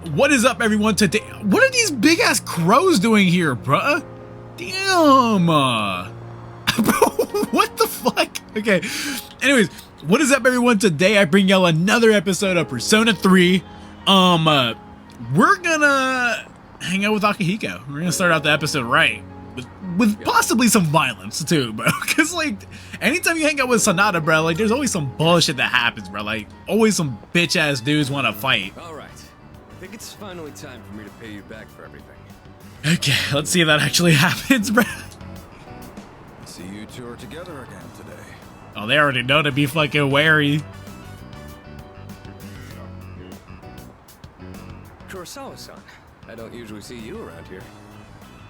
What is up, everyone? Today, what are these big ass crows doing here, bruh? Damn. Bro, what the fuck? Okay. Anyways, what is up, everyone? Today, I bring y'all another episode of Persona 3. We're gonna hang out with Akihiko. We're gonna start out the episode right. With possibly some violence too, bro. Cause like anytime you hang out with Sonata, bro, like there's always some bullshit that happens, bro. Like always some bitch ass dudes want to fight. All right, I think it's finally time for me to pay you back for everything. Okay, let's see if that actually happens, bro. See you two are together again today. Oh, they already know to be fucking wary. Kurosawa-san, I don't usually see you around here.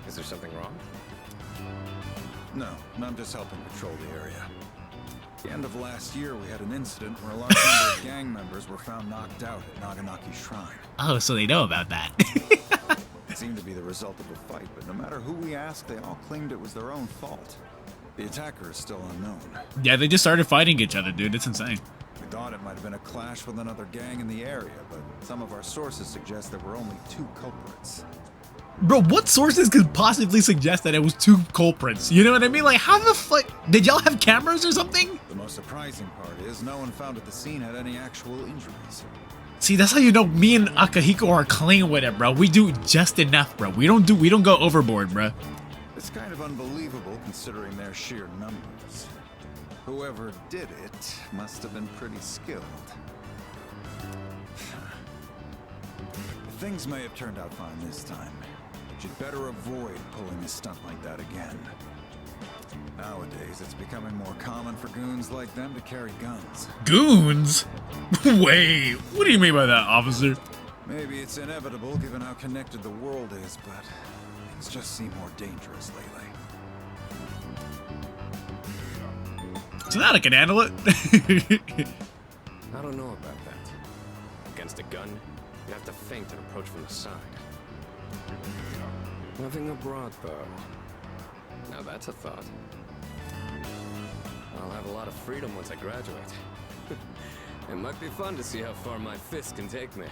Is there something wrong? No, I'm just helping patrol the area. At the end of last year, we had an incident where a large number of gang members were found knocked out at Naganaki Shrine. Oh, so they know about that. It seemed to be the result of a fight, but no matter who we asked, they all claimed it was their own fault. The attacker is still unknown. Yeah, they just started fighting each other, dude. It's insane. We thought it might have been a clash with another gang in the area, but some of our sources suggest there were only 2 culprits. Bro, what sources could possibly suggest that it was 2 culprits? You know what I mean? Like, how the fuck? Did y'all have cameras or something? The most surprising part is no one found at the scene had any actual injuries. See, that's how you know me and Akihiko are clean with it, bro. We do just enough, bro. We don't go overboard, bro. It's kind of unbelievable considering their sheer numbers. Whoever did it must have been pretty skilled. Things may have turned out fine this time. You'd better avoid pulling a stunt like that again. Nowadays, it's becoming more common for goons like them to carry guns. Goons? Wait, what do you mean by that, officer? Maybe it's inevitable given how connected the world is, but things just seem more dangerous lately. Sonata can handle it. I don't know about that. Against a gun, you have to feint and approach from the side. Nothing abroad, though. Now that's a thought. I'll have a lot of freedom once I graduate. It might be fun to see how far my fist can take me.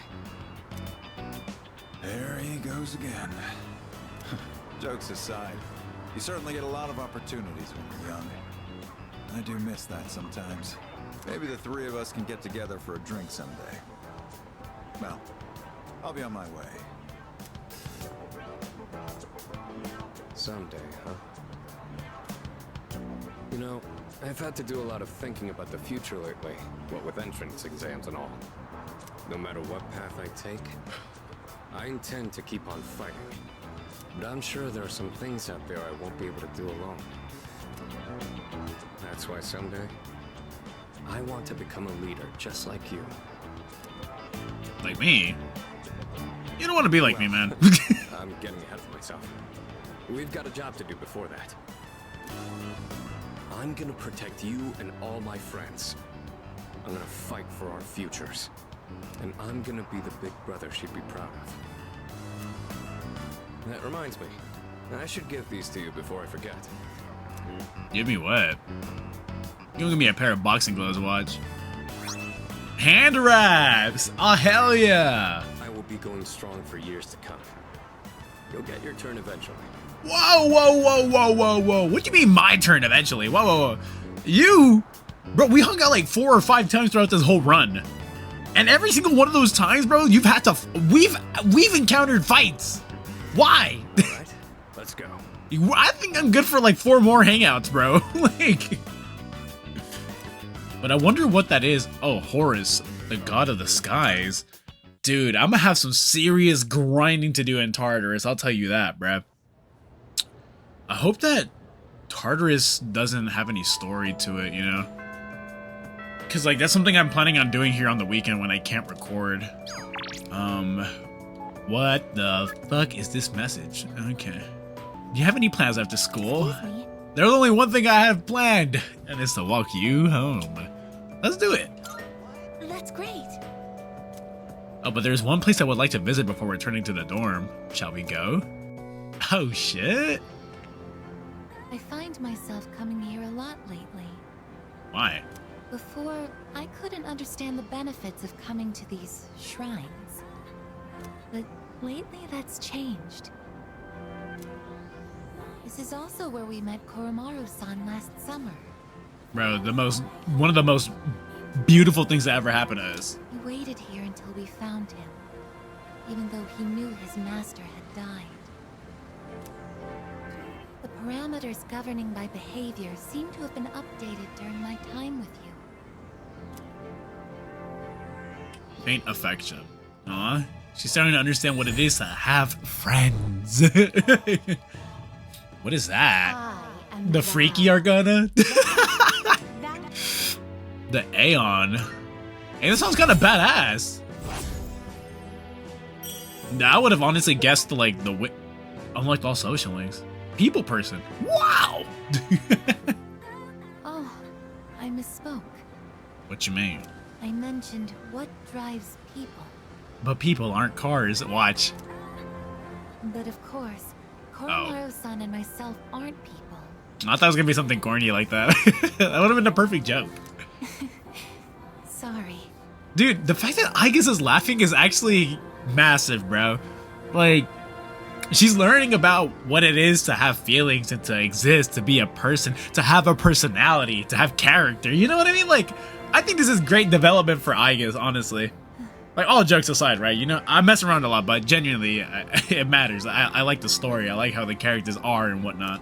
There he goes again. Jokes aside, you certainly get a lot of opportunities when you're young. I do miss that sometimes. Maybe the 3 of us can get together for a drink someday. Well, I'll be on my way. Someday, huh? You know, I've had to do a lot of thinking about the future lately, what with entrance exams and all. No matter what path I take, I intend to keep on fighting. But I'm sure there are some things out there I won't be able to do alone. That's why someday, I want to become a leader just like you. Like me? You don't want to be like me, man. I'm getting ahead of myself. We've got a job to do before that. I'm gonna protect you and all my friends. I'm gonna fight for our futures. And I'm gonna be the big brother she'd be proud of. That reminds me, I should give these to you before I forget. Give me what? You give me a pair of boxing gloves to watch. Hand wraps! Oh, hell yeah! I will be going strong for years to come. You'll get your turn eventually. Whoa, whoa, whoa, whoa, whoa, whoa. What do you mean my turn eventually? Whoa, whoa, whoa. You? Bro, we hung out like 4 or 5 times throughout this whole run. And every single one of those times, bro, you've had to... We've encountered fights. Why? Alright, let's go. I think I'm good for like 4 more hangouts, bro. Like... But I wonder what that is. Oh, Horus, the god of the skies. Dude, I'm gonna have some serious grinding to do in Tartarus. I'll tell you that, bruh. I hope that Tartarus doesn't have any story to it, you know? Because, like, that's something I'm planning on doing here on the weekend when I can't record. What the fuck is this message? Okay. Do you have any plans after school? There's only one thing I have planned, and it's to walk you home. Let's do it. That's great. Oh, but there's one place I would like to visit before returning to the dorm. Shall we go? Oh, shit. I find myself coming here a lot lately. Why? Before, I couldn't understand the benefits of coming to these shrines. But lately that's changed. This is also where we met Koromaru-san last summer. Bro, one of the most beautiful things that ever happened to us. He waited here until we found him, even though he knew his master had died. The parameters governing my behavior seem to have been updated during my time with you. Faint affection. Aw, she's starting to understand what it is to have friends. What is that? The freaky Argana? The Aeon. Hey, this sounds kind of badass. I would have honestly guessed like unlike all social links. People person. Wow! Oh, I misspoke. What you mean? I mentioned what drives people. But people aren't cars. Watch. But of course, Koromaru-san and myself aren't people. I thought it was gonna be something corny like that. That would have been a perfect joke. Sorry. Dude, the fact that Aigis is laughing is actually massive, bro. Like, she's learning about what it is to have feelings and to exist, to be a person, to have a personality, to have character. You know what I mean? Like, I think this is great development for Aigis, honestly. Like, all jokes aside, right? You know, I mess around a lot, but genuinely, it matters. I like the story. I like how the characters are and whatnot.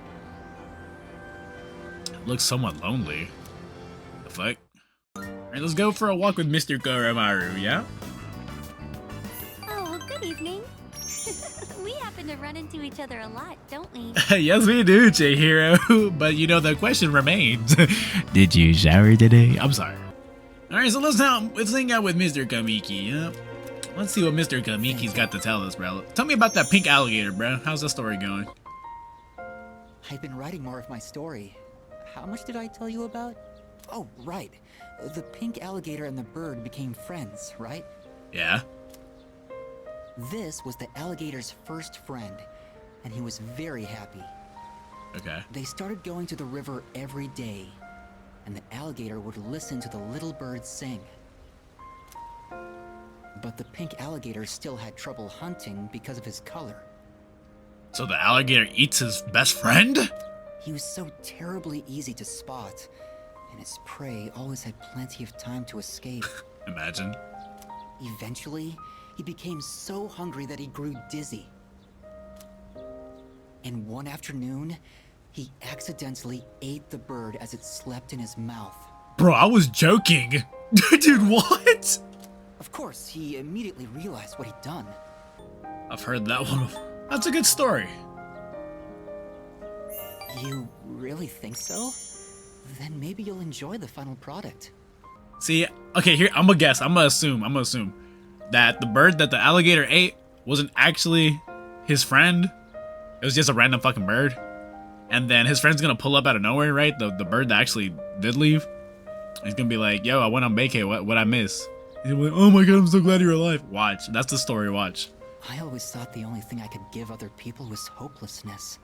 It looks somewhat lonely. The fuck? Alright, let's go for a walk with Mr. Koromaru, yeah? Oh, good evening. We happen to run into each other a lot, don't we? Yes, we do, Chihiro. But you know, the question remains. Did you shower today? I'm sorry. Alright, so let's hang out with Mr. Kamiki, yeah? Let's see what Mr. Kamiki's got to tell us, bro. Tell me about that pink alligator, bro. How's the story going? I've been writing more of my story. How much did I tell you about? Oh, right. The pink alligator and the bird became friends, right? Yeah. This was the alligator's first friend, and he was very happy. Okay. They started going to the river every day, and the alligator would listen to the little bird sing. But the pink alligator still had trouble hunting because of his color. So the alligator eats his best friend? He was so terribly easy to spot, and his prey always had plenty of time to escape. Imagine. Eventually, he became so hungry that he grew dizzy. And one afternoon, he accidentally ate the bird as it slept in his mouth. Bro, I was joking. Dude, what? Of course, he immediately realized what he'd done. I've heard that one. That's a good story. You really think so? Then maybe you'll enjoy the final product. See, okay, here, I'm gonna assume that the bird that the alligator ate wasn't actually his friend. It was just a random fucking bird. And then his friend's gonna pull up out of nowhere, right? The bird that actually did leave. He's gonna be like, yo, I went on vacay, what I miss? He's gonna be like, oh my god, I'm so glad you're alive. Watch, that's the story, watch. I always thought the only thing I could give other people was hopelessness.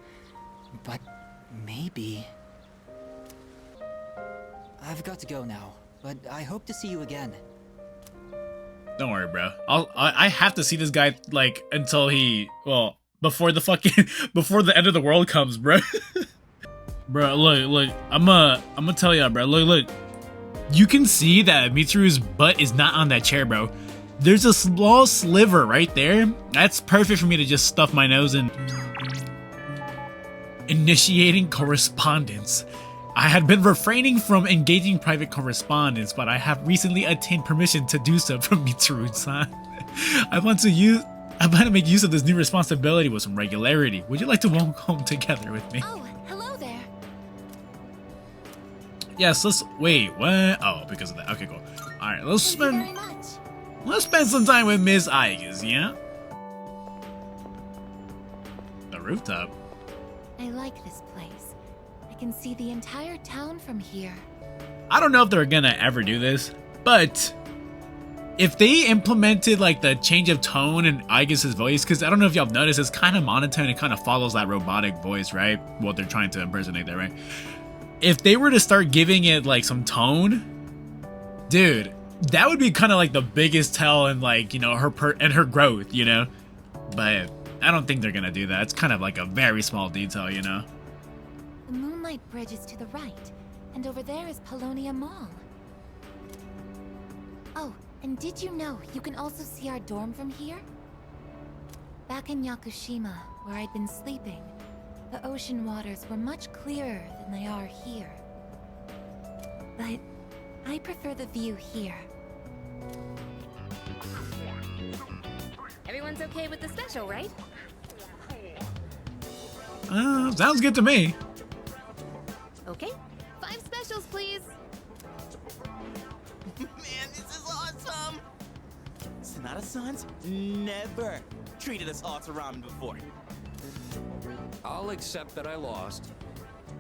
But maybe... I've got to go now, but I hope to see you again. Don't worry, bro. I have to see this guy, like, until he, well, before the end of the world comes, bro. Bro, look, I'm gonna tell y'all, bro. Look. You can see that Mitsuru's butt is not on that chair, bro. There's a small sliver right there. That's perfect for me to just stuff my nose in. Initiating correspondence. I had been refraining from engaging private correspondence, but I have recently obtained permission to do so from Mitsuru-san. I plan to make use of this new responsibility with some regularity. Would you like to walk home together with me? Oh, hello there. Yes, wait, what? Oh, because of that. Okay, cool. Alright, let's Thank you very much. spend some time with Miss Aigis, yeah? The rooftop. I like this place. I can see the entire town from here. I don't know if they're gonna ever do this, but if they implemented like the change of tone in Aigis' voice, because I don't know if y'all have noticed, it's kind of monotone, it kind of follows that robotic voice, right? What they're trying to impersonate there, right? If they were to start giving it like some tone, dude, that would be kind of like the biggest tell in like, you know, her growth, you know? but I don't think they're gonna do that. It's kind of like a very small detail, you know? The Moonlight Bridge is to the right, and over there is Polonia Mall. Oh, and did you know you can also see our dorm from here? Back in Yakushima, where I'd been sleeping, the ocean waters were much clearer than they are here. But I prefer the view here. Everyone's okay with the special, right? Sounds good to me. Okay. 5 specials, please. Man, this is awesome! Sonata-san's never treated us all to ramen before. I'll accept that I lost.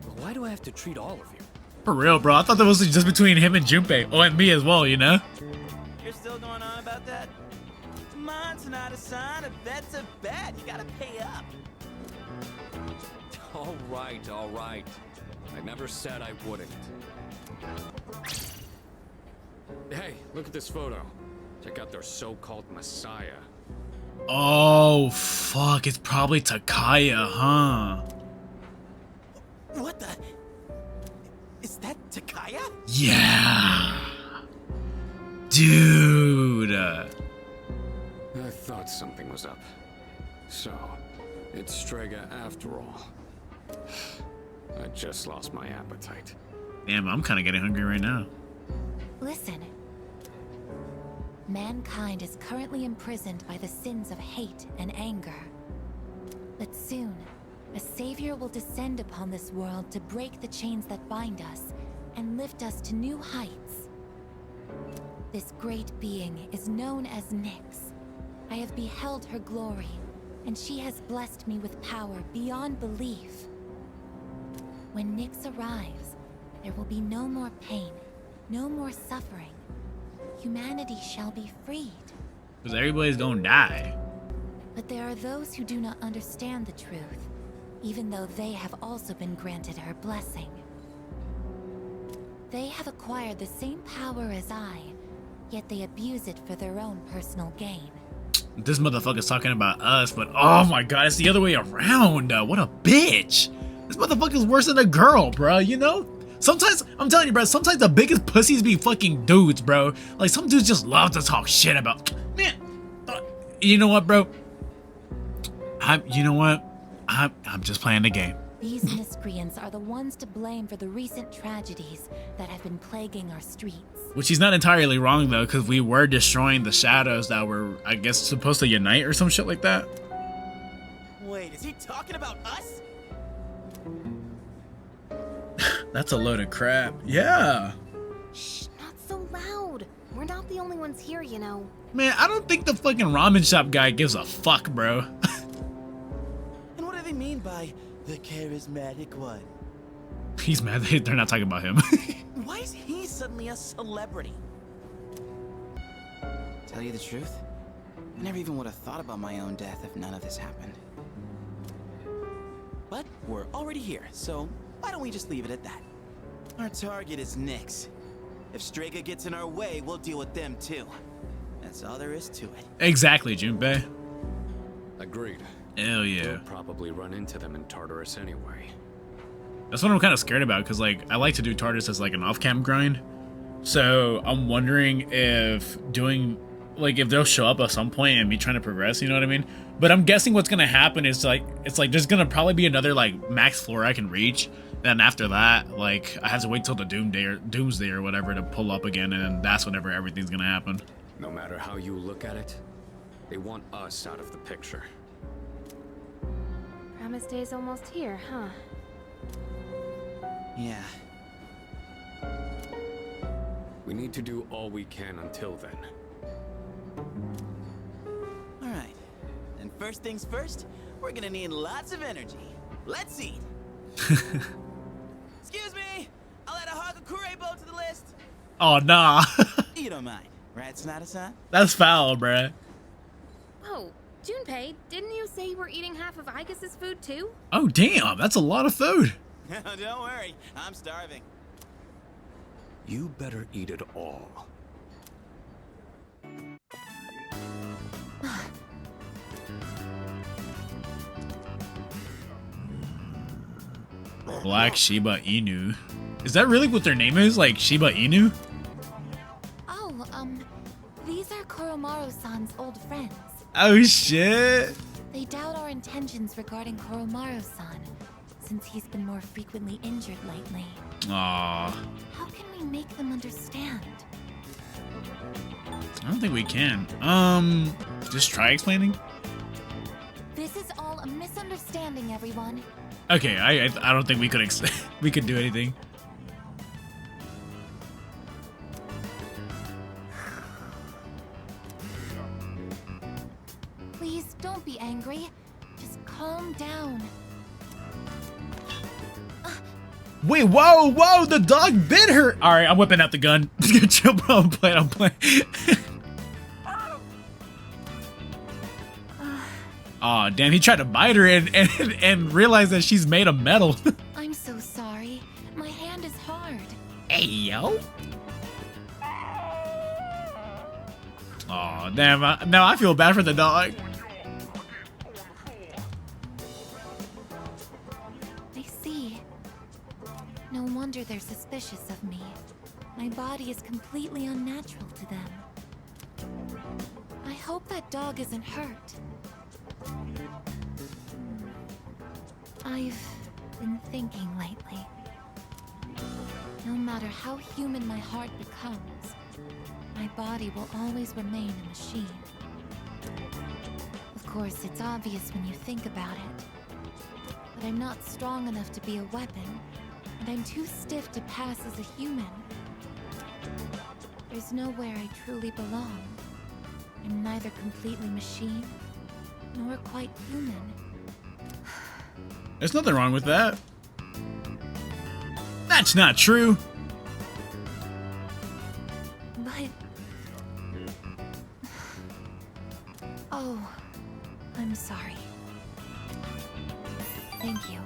But why do I have to treat all of you? For real, bro. I thought that was just between him and Junpei. Oh, and me as well, you know? You're still going on about that? Come on, Sonata-san, a bet's a bet. You gotta pay up. All right, all right. I never said I wouldn't. Hey, look at this photo. Check out their so-called messiah. Oh, fuck. It's probably Takaya, huh? What the? Is that Takaya? Yeah. Dude. I thought something was up. So, it's Strega after all. I just lost my appetite. Damn, I'm kind of getting hungry right now. Listen. Mankind is currently imprisoned by the sins of hate and anger. But soon, a savior will descend upon this world to break the chains that bind us and lift us to new heights. This great being is known as Nyx. I have beheld her glory, and she has blessed me with power beyond belief. When Nyx arrives, there will be no more pain, no more suffering. Humanity shall be freed. Because everybody's gonna die. But there are those who do not understand the truth, even though they have also been granted her blessing. They have acquired the same power as I, yet they abuse it for their own personal gain. This motherfucker's talking about us, but oh my god, it's the other way around. What a bitch. This motherfucker's worse than a girl, bro, you know? Sometimes, I'm telling you, bro, sometimes the biggest pussies be fucking dudes, bro. Like, some dudes just love to talk shit about... Man, you know what, bro? You know what? I'm just playing the game. These miscreants are the ones to blame for the recent tragedies that have been plaguing our streets. Which he's not entirely wrong, though, because we were destroying the shadows that were, I guess, supposed to unite or some shit like that. Wait, is he talking about us? That's a load of crap. Yeah. Shh, not so loud. We're not the only ones here, you know. Man, I don't think the fucking ramen shop guy gives a fuck, bro. And what do they mean by the charismatic one? He's mad they're not talking about him. Why is he suddenly a celebrity? Tell you the truth, I never even would have thought about my own death if none of this happened. But we're already here, so why don't we just leave it at that? Our target is Nyx. If Strega gets in our way, we'll deal with them too. That's all there is to it. Exactly, Junpei. Agreed. Hell yeah. We'll probably run into them in Tartarus anyway. That's what I'm kind of scared about, because, like, I like to do Tartarus as, like, an off-cam grind. So, I'm wondering if doing, like, if they'll show up at some point and me trying to progress, you know what I mean? But I'm guessing what's going to happen is, like, it's like there's going to probably be another, like, max floor I can reach. Then after that, like, I have to wait till the Doomsday or whatever to pull up again, and then that's whenever everything's going to happen. No matter how you look at it, they want us out of the picture. Promise Day's almost here, huh? Yeah. We need to do all we can until then. Alright. And first things first, we're gonna need lots of energy. Let's eat. Excuse me! I'll add a Hagakure bow to the list. Oh, nah. You don't mind, right, Sonata-san? That's foul, bruh. Whoa, Junpei, didn't you say you were eating half of Aigis' food too? Oh, damn. That's a lot of food. Don't worry, I'm starving. You better eat it all. Black Shiba Inu. Is that really what their name is? Like Shiba Inu? Oh, these are Koromaru-san's old friends. Oh shit. They doubt our intentions regarding Koromaru-san, since he's been more frequently injured lately. Aww. How can we make them understand? I don't think we can. Just try explaining. This is all a misunderstanding, everyone. Okay, I don't think we could we could do anything. Please don't be angry. Just calm down. Wait, whoa, the dog bit her. All right, I'm whipping out the gun. Chill, bro. I'm playing. Aw, damn, he tried to bite her and realized that she's made of metal. I'm so sorry. My hand is hard. Hey, yo. Aw, damn, now I feel bad for the dog. I see. No wonder they're suspicious of me. My body is completely unnatural to them. I hope that dog isn't hurt. I've been thinking lately. No matter how human my heart becomes, my body will always remain a machine. Of course, it's obvious when you think about it. But I'm not strong enough to be a weapon, and I'm too stiff to pass as a human. There's nowhere I truly belong. I'm neither completely machine, nor quite human. There's nothing wrong with that. That's not true. But... Oh, I'm sorry. Thank you.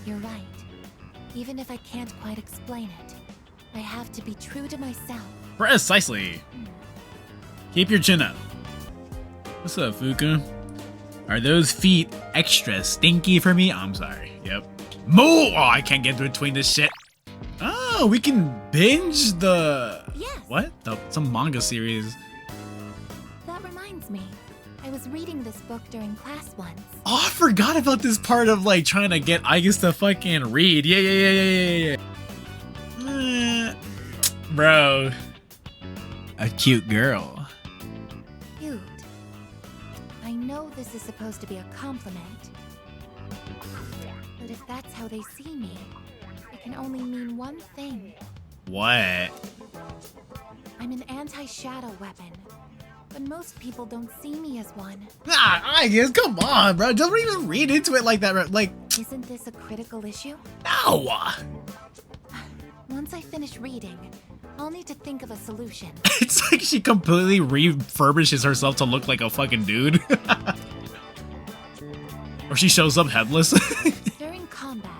You're right. Even if I can't quite explain it, I have to be true to myself. Precisely. Keep your chin up. What's up, Fuka? Are those feet extra stinky for me? I'm sorry. Yep. Moo! Oh, I can't get between this shit. Oh, we can binge the... Yes. What? Some manga series. That reminds me. I was reading this book during class once. Oh, I forgot about this part of like trying to get Aigis to fucking read. Yeah. Bro. A cute girl. Cute. I know this is supposed to be a compliment. But if that's how they see me, it can only mean one thing. What? I'm an anti-shadow weapon. But most people don't see me as one. Ah, Aigis, come on, bro. Don't even read into it like that, bro. Like... Isn't this a critical issue? No! Once I finish reading, I'll need to think of a solution. It's like she completely refurbishes herself to look like a fucking dude. Or she shows up headless. During combat,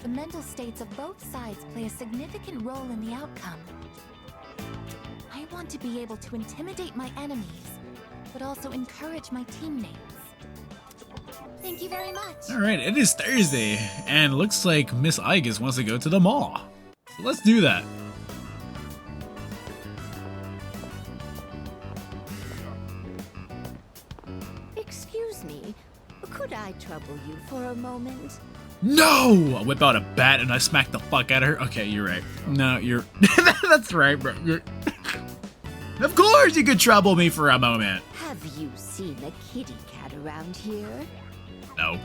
the mental states of both sides play a significant role in the outcome. I want to be able to intimidate my enemies, but also encourage my teammates. Thank you very much. Alright, it is Thursday, and looks like Miss Aigis wants to go to the mall. So let's do that. Excuse me, could I trouble you for a moment? No! I whip out a bat and I smack the fuck out of her. Okay, you're right. No, you're... That's right, bro. Of course you could trouble me for a moment. Have you seen a kitty cat around here? No.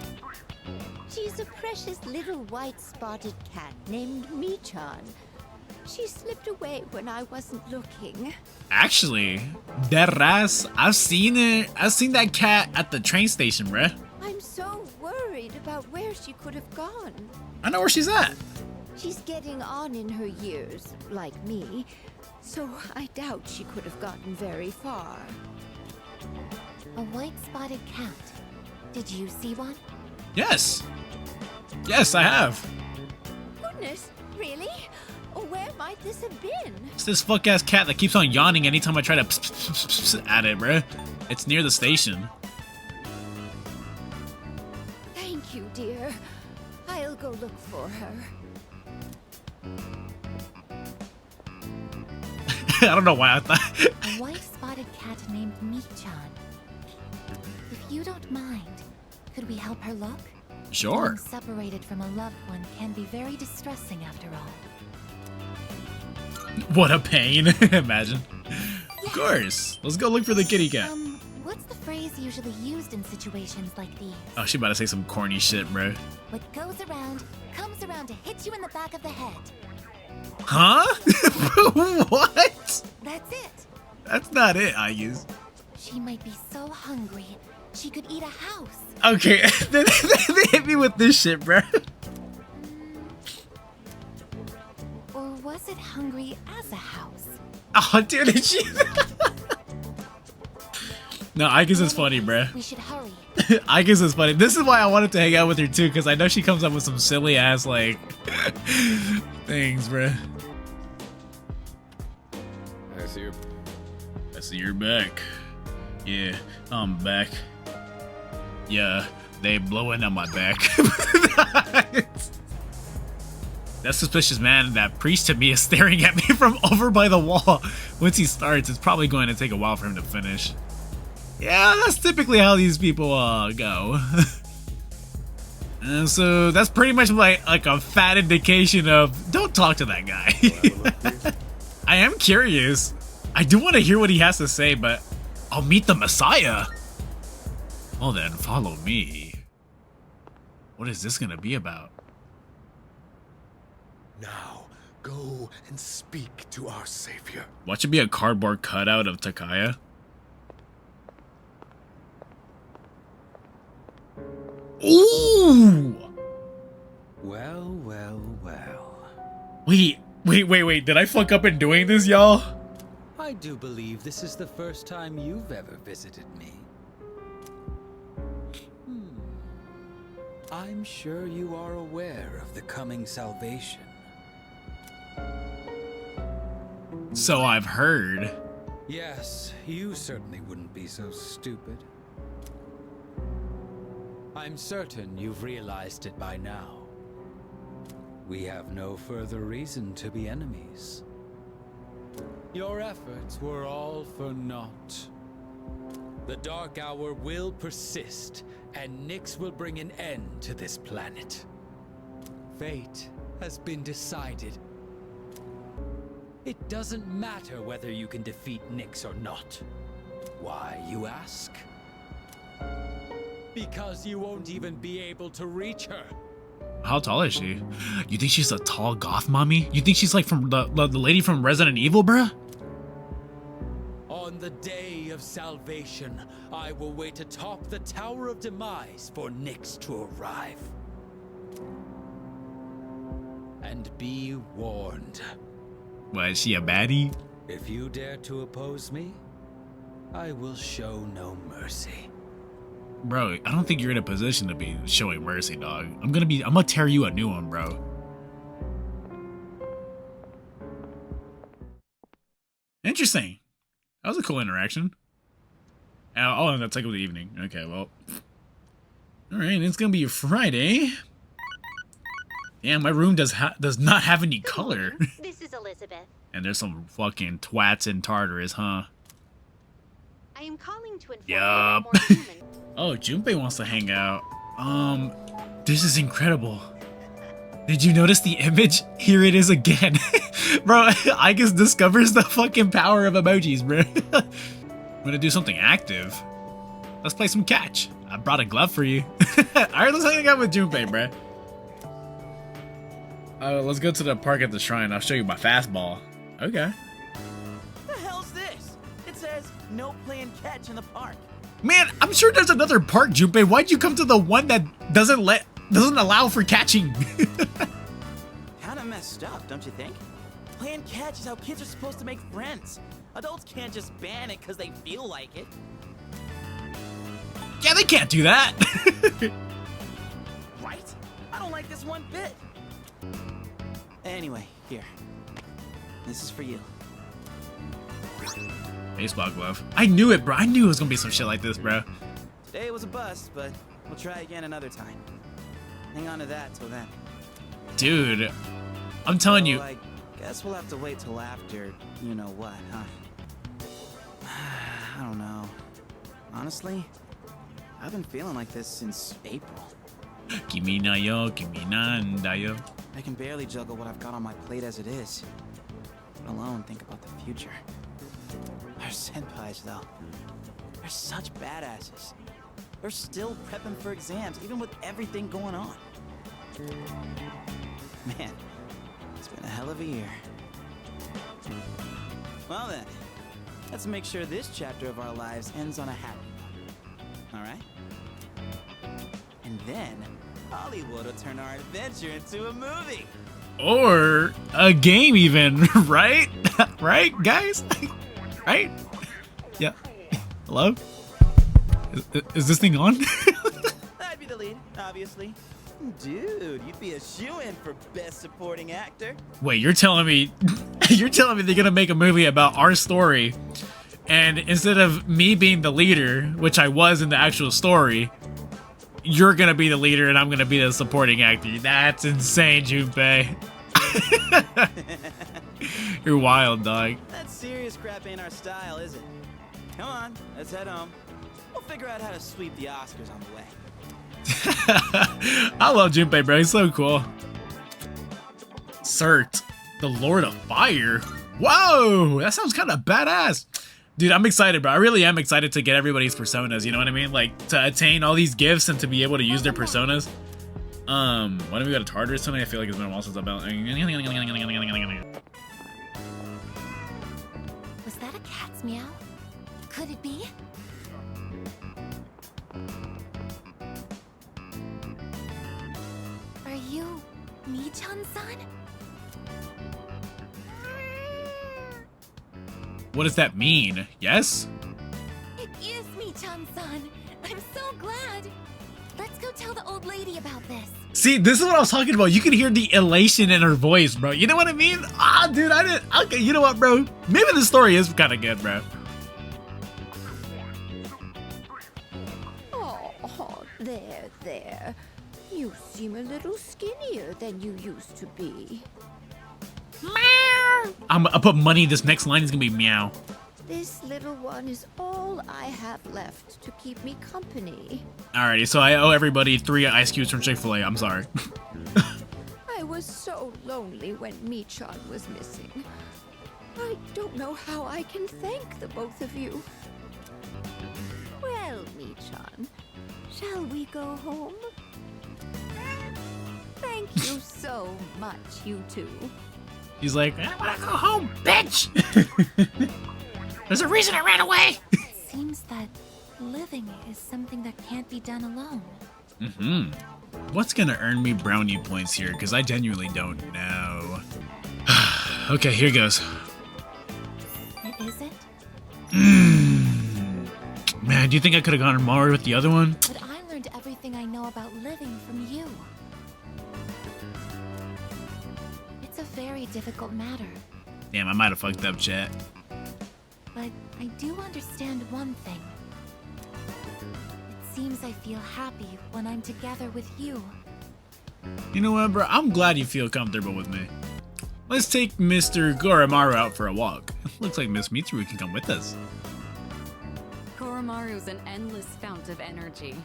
She's a precious little white spotted cat named Michan. She slipped away when I wasn't looking. Actually, Rizz, I've seen it. I've seen that cat at the train station, bruh. I'm so worried about where she could have gone. I know where she's at. She's getting on in her years, like me, so I doubt she could have gotten very far. A white-spotted cat. Did you see one? Yes. Yes, I have. Goodness, really? Where might this have been? It's this fuck-ass cat that keeps on yawning anytime I try to at it, bruh. It's near the station. Thank you, dear. I'll look for her. I don't know why I thought. A white-spotted cat named Michan. If you don't mind, could we help her look? Sure. Being separated from a loved one can be very distressing after all. What a pain. Imagine. Of course. Let's go look for the kitty cat. What's the phrase usually used in situations like these? Oh, she about to say some corny shit, bro. What goes around, comes around to hit you in the back of the head. Huh? What? That's it. That's not it, Aigis. She might be so hungry, she could eat a house. Okay, they hit me with this shit, bro. Or was it hungry as a house? Oh, dude, she... No, Aigis is funny, bro. We should hurry. Aigis is funny. This is why I wanted to hang out with her, too, because I know she comes up with some silly-ass, like, things, bro. I see you're back. Yeah, I'm back. Yeah, they blowing on my back. That suspicious man, that priest to me, is staring at me from over by the wall. Once he starts, it's probably going to take a while for him to finish. Yeah, that's typically how these people go. So that's pretty much like a fat indication of don't talk to that guy. I am curious. I do want to hear what he has to say, but I'll meet the Messiah. Well then, follow me. What is this gonna be about? Now, go and speak to our savior. Watch it be a cardboard cutout of Takaya. Ooh! Well, well, well. Wait. Did I fuck up in doing this, y'all? I do believe this is the first time you've ever visited me. I'm sure you are aware of the coming salvation. So I've heard. Yes, you certainly wouldn't be so stupid. I'm certain you've realized it by now. We have no further reason to be enemies. Your efforts were all for naught. The Dark Hour will persist, and Nyx will bring an end to this planet. Fate has been decided. It doesn't matter whether you can defeat Nyx or not. Why, you ask? Because you won't even be able to reach her. How tall is she? You think she's a tall goth mommy? You think she's like from the lady from Resident Evil, bruh? On the day of salvation, I will wait atop the Tower of Demise for Nyx to arrive. And be warned. What, is she a baddie? If you dare to oppose me, I will show no mercy. Bro, I don't think you're in a position to be showing mercy, dog. I'm gonna tear you a new one, bro. Interesting. That was a cool interaction. Oh, and that's like of the evening. Okay, well. Alright, it's gonna be Friday. Damn, my room does not have any color. This is Elizabeth. And there's some fucking twats in Tartarus, huh? I am calling to inform Yup. you that more humans. Oh, Junpei wants to hang out. This is incredible. Did you notice the image? Here it is again. Bro, Aigis discovers the fucking power of emojis, bro. I'm gonna do something active. Let's play some catch. I brought a glove for you. Alright, let's hang out with Junpei, bro. Let's go to the park at the shrine. I'll show you my fastball. Okay. The hell's this? It says no playing catch in the park. Man, I'm sure there's another park, Junpei. Why'd you come to the one that doesn't allow for catching? Kinda messed up, don't you think? Playing catch is how kids are supposed to make friends. Adults can't just ban it because they feel like it. Yeah, they can't do that. Right? I don't like this one bit. Anyway, here. This is for you. Baseball glove. I knew it, bro. I knew it was gonna be some shit like this, bro. Today was a bust, but we'll try again another time. Hang on to that till then. Dude, I'm telling you. I guess we'll have to wait till after you know what, huh? I don't know. Honestly, I've been feeling like this since April. Kimi na yo, kimi nanda yo. I can barely juggle what I've got on my plate as it is. Let alone think about the future. Our senpais, though. They're such badasses. They're still prepping for exams, even with everything going on. Man, it's been a hell of a year. Well then, let's make sure this chapter of our lives ends on a happy note. Alright? And then, Hollywood will turn our adventure into a movie. Or a game even, right? Right, guys? Right? Yeah. Hello? Is this thing on? I'd be the lead, obviously. Dude, you'd be a shoo-in for Best Supporting Actor. Wait, you're telling me they're gonna make a movie about our story, and instead of me being the leader, which I was in the actual story, you're gonna be the leader and I'm gonna be the supporting actor? That's insane, Junpei. You're wild, dog. That serious crap ain't our style, is it? Come on, let's head home. We'll figure out how to sweep the Oscars on the way. I love Junpei, bro. He's so cool. Cert, the Lord of Fire. Whoa, that sounds kind of badass. Dude, I'm excited, bro. I really am excited to get everybody's personas, you know what I mean? Like, to attain all these gifts and to be able to use their personas. Why don't we go to Tartarus tonight? I feel like it's been a while since I've been... Was that a cat's meow? Could it be? Are you Michan-san? What does that mean? Yes? It is Michan-san. I'm so glad. Let's go tell the old lady about this. See, this is what I was talking about. You can hear the elation in her voice, bro. You know what I mean? Ah, dude, I didn't... Okay, you know what, bro? Maybe the story is kind of good, bro. Oh, there. You seem a little skinnier than you used to be. Meow. I put money. This next line is gonna be meow. This little one is all I have left to keep me company. Alrighty, so I owe everybody 3 ice cubes from Chick-fil-A. I'm sorry. I was so lonely when Michan was missing. I don't know how I can thank the both of you. Well, Michan, shall we go home? Thank you so much, you two. He's like, I wanna go home, bitch! There's a reason I ran away! It seems that living is something that can't be done alone. Mm-hmm. What's gonna earn me brownie points here? Because I genuinely don't know. Okay, here goes. Is it? Man, do you think I could have gone more with the other one? But I learned everything I know about living from you. It's a very difficult matter. Damn, I might have fucked up, chat. But I do understand one thing. It seems I feel happy when I'm together with you. You know what, bro? I'm glad you feel comfortable with me. Let's take Mr. Goromaru out for a walk. Looks like Miss Mitsuru can come with us. Koromaru's an endless fount of energy.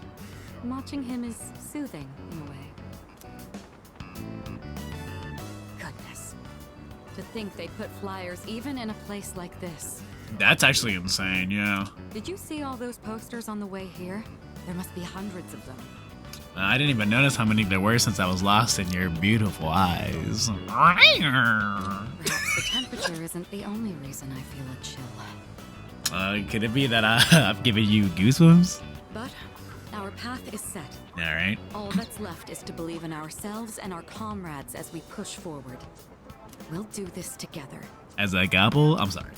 Watching him is soothing, in a way. Goodness. To think they put flyers even in a place like this. That's actually insane, yeah. Did you see all those posters on the way here? There must be hundreds of them. I didn't even notice how many there were since I was lost in your beautiful eyes. Perhaps the temperature isn't the only reason I feel a chill. Could it be that I've given you goosebumps? But our path is set. Alright. All that's left is to believe in ourselves and our comrades as we push forward. We'll do this together. As a couple? I'm sorry.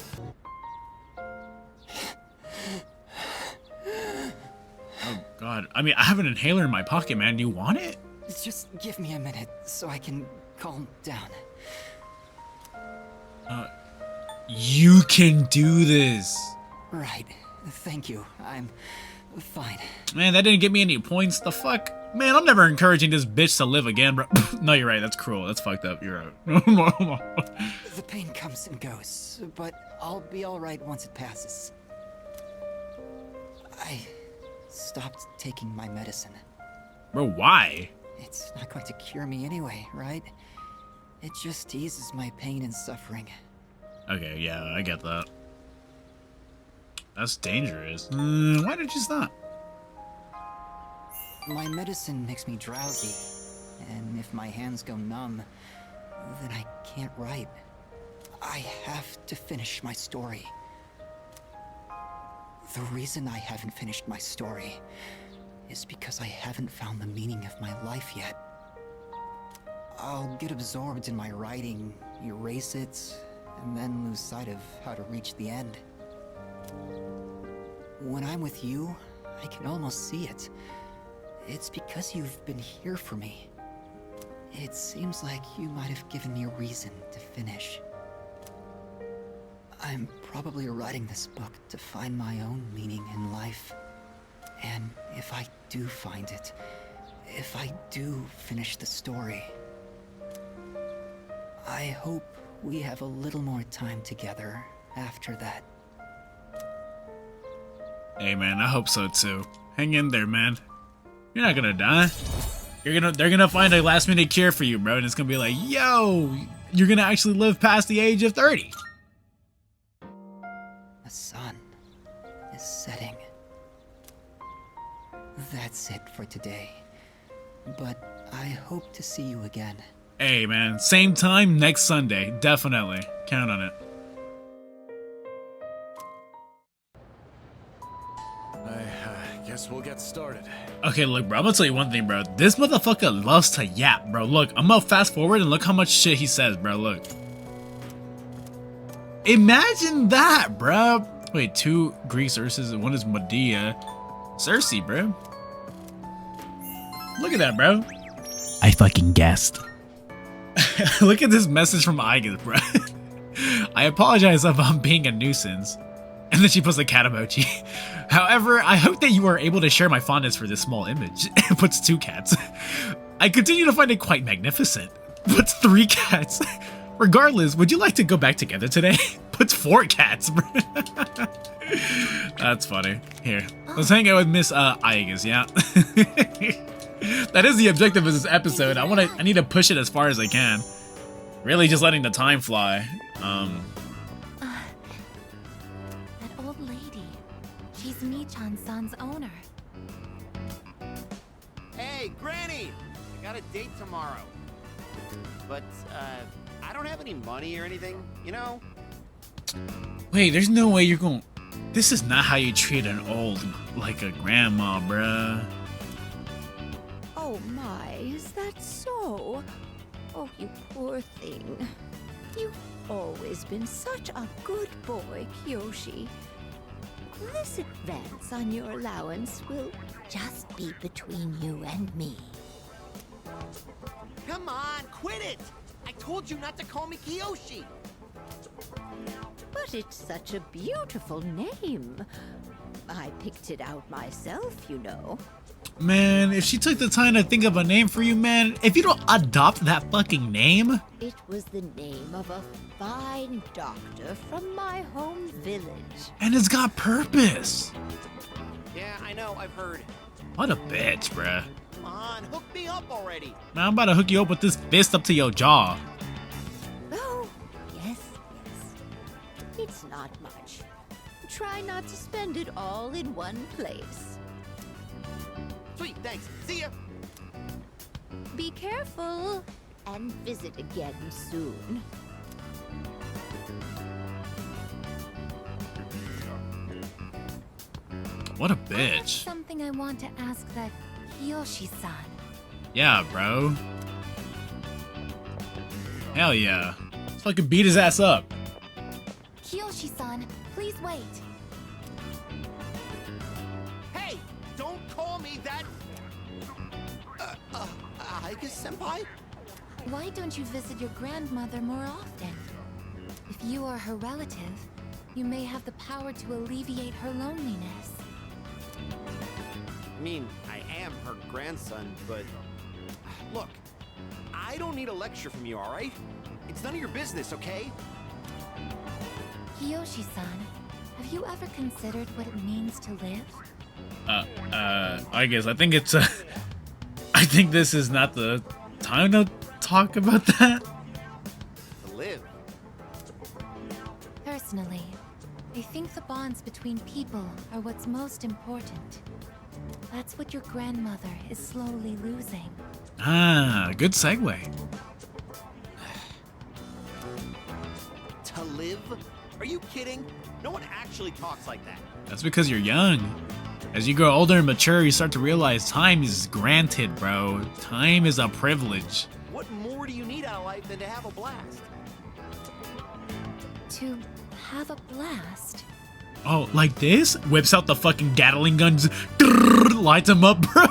Oh god. I mean, I have an inhaler in my pocket, man. Do you want it? Just give me a minute so I can calm down. You can do this. Right. Thank you. I'm fine. Man, that didn't give me any points. The fuck? Man, I'm never encouraging this bitch to live again, bro. No, you're right. That's cruel. That's fucked up. You're right. The pain comes and goes, but I'll be alright once it passes. I stopped taking my medicine. Bro, why? It's not going to cure me anyway, right? It just eases my pain and suffering. Okay, yeah, I get that. That's dangerous. Why did you stop? My medicine makes me drowsy, and if my hands go numb, then I can't write. I have to finish my story. The reason I haven't finished my story is because I haven't found the meaning of my life yet. I'll get absorbed in my writing, erase it, and then lose sight of how to reach the end. When I'm with you, I can almost see it. It's because you've been here for me. It seems like you might have given me a reason to finish. I'm probably writing this book to find my own meaning in life. And if I do find it, if I do finish the story, I hope we have a little more time together after that. Hey man, I hope so too. Hang in there, man. You're not gonna die. They're gonna find a last minute cure for you, bro, and it's gonna be like, yo, you're gonna actually live past the age of 30. The sun is setting. That's it for today. But I hope to see you again. Hey man, same time next Sunday, definitely. Count on it. I guess we'll get started. Okay, look, bro, I'm gonna tell you one thing, bro. This motherfucker loves to yap, bro. Look, I'm gonna fast forward and look how much shit he says, bro. Look. Imagine that, bro. Wait, 2 Greek Circes and 1 is Medea. Cersei, bro. Look at that, bro. I fucking guessed. Look at this message from Aigis, bro. I apologize if I'm being a nuisance. And then she puts a cat emoji. However, I hope that you are able to share my fondness for this small image. It puts 2 cats. I continue to find it quite magnificent. Puts 3 cats. Regardless, would you like to go back together today? Puts 4 cats, bro. That's funny. Here, let's hang out with Miss Aigis, yeah? That is the objective of this episode. I need to push it as far as I can. Really just letting the time fly. That old lady. She's Michan-san's owner. Hey, Granny! I got a date tomorrow. But, I don't have any money or anything, you know? Wait, there's no way you're going... This is not how you treat an old, like a grandma, bruh. Oh my, is that so? Oh, you poor thing. You've always been such a good boy, Kyoshi. This advance on your allowance will just be between you and me. Come on, quit it! I told you not to call me Kiyoshi! But it's such a beautiful name. I picked it out myself, you know. Man, if she took the time to think of a name for you, man, if you don't adopt that fucking name... It was the name of a fine doctor from my home village. And it's got purpose. Yeah, I know, I've heard. What a bitch, bruh. Come on, hook me up already! Man, I'm about to hook you up with this fist up to your jaw. Oh, yes, yes. It's not much. Try not to spend it all in one place. Sweet, thanks. See ya! Be careful, and visit again soon. What a I have bitch. something I want to ask that Kiyoshi-san. Yeah, bro. Hell yeah. Let's fucking beat his ass up. Kiyoshi-san, please wait. Hey! Don't call me that! Aigis-senpai? Why don't you visit your grandmother more often? If you are her relative, you may have the power to alleviate her loneliness. I mean, I am her grandson, but look, I don't need a lecture from you, all right? It's none of your business, okay? Kiyoshi-san, have you ever considered what it means to live? I think it's I think this is not the time to talk about that. To live. Personally, I think the bonds between people are what's most important. That's what your grandmother is slowly losing. Ah, good segue. To live? Are you kidding? No one actually talks like that. That's because you're young. As you grow older and mature, you start to realize time is granted, bro. Time is a privilege. What more do you need out of life than to have a blast? To have a blast? Oh, like this? Whips out the fucking Gatling guns, lights him up, bro.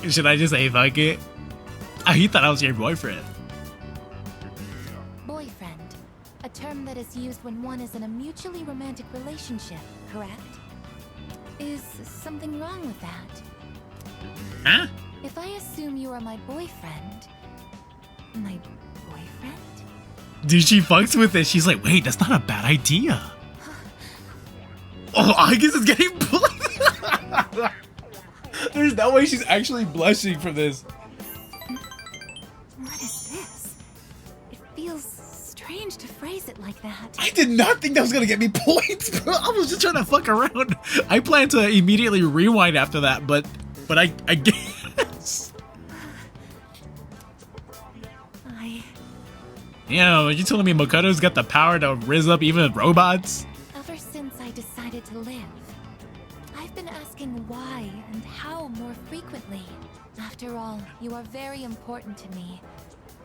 Should I just say fuck it? He thought I was your boyfriend. Boyfriend. A term that is used when one is in a mutually romantic relationship, correct? Is something wrong with that? Huh? If I assume you are my boyfriend... My boyfriend? Dude, she fucks with it. She's like, wait, that's not a bad idea. Oh, Aigis is getting bullied. There's no way she's actually blushing for this. What is this? It feels strange to phrase it like that. I did not think that was gonna get me points, bro. I was just trying to fuck around. I plan to immediately rewind after that, but I guess. Yeah, you telling me Makoto's got the power to rizz up even robots? Ever since I decided to live, I've been asking why and how more frequently. After all, you are very important to me,